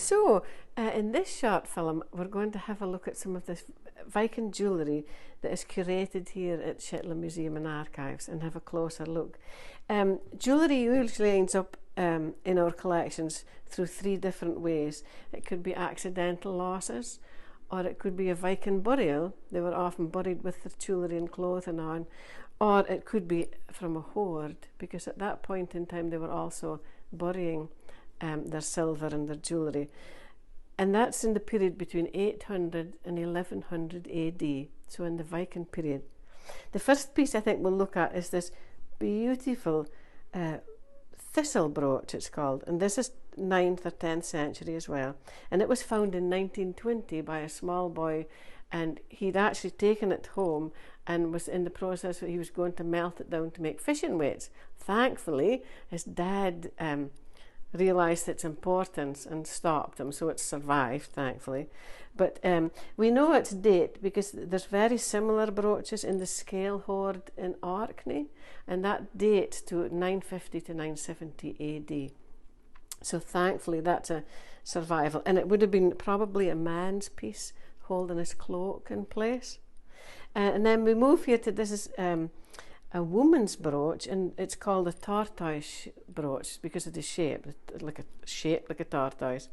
So, in this short film, we're going to have a look at some of this Viking jewellery that is curated here at Shetland Museum and Archives and have a closer look. Jewellery usually ends up in our collections through three different ways. It could be accidental losses, or it could be a Viking burial. They were often buried with their jewellery and clothing on, or it could be from a hoard, because at that point in time they were also burying their silver and their jewellery. And that's in the period between 800 and 1100 AD, so in the Viking period. The first piece I think we'll look at is this beautiful Thistle brooch, it's called, and this is 9th or 10th century as well. And it was found in 1920 by a small boy, and he'd actually taken it home and was in the process where he was going to melt it down to make fishing weights. Thankfully, his dad realised its importance and stopped him, so it survived, thankfully. But we know its date because there's very similar brooches in the scale hoard in Orkney, and that dates to 950 to 970 AD. So thankfully that's a survival, and it would have been probably a man's piece holding his cloak in place. And then we move here to this is a woman's brooch, and it's called a tortoise brooch because of the shape, like a tortoise.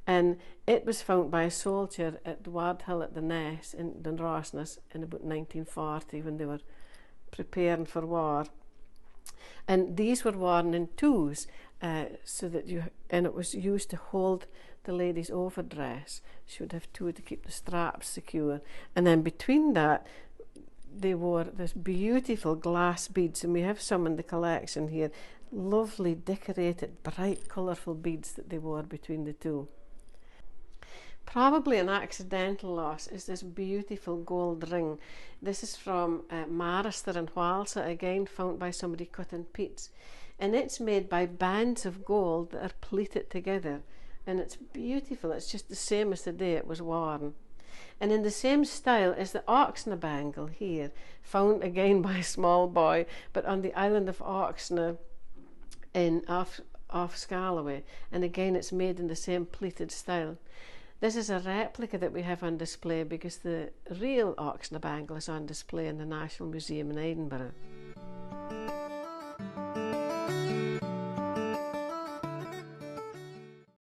And it was found by a soldier at Wardhill at the Ness in Dunrossness in about 1940 when they were preparing for war. And these were worn in twos, so that and it was used to hold the lady's overdress. She would have two to keep the straps secure, and then between that they wore this beautiful glass beads, and we have some in the collection here, lovely decorated bright colourful beads that they wore between the two. Probably an accidental loss is this beautiful gold ring. This is from Marister in Whalsa, again found by somebody cutting peats, and it's made by bands of gold that are pleated together, and it's beautiful. It's just the same as the day it was worn. And in the same style is the Oxna bangle here, found again by a small boy, but on the island of Oxna off Scalloway, and again it's made in the same pleated style. This is a replica that we have on display because the real Oxna bangle is on display in the National Museum in Edinburgh.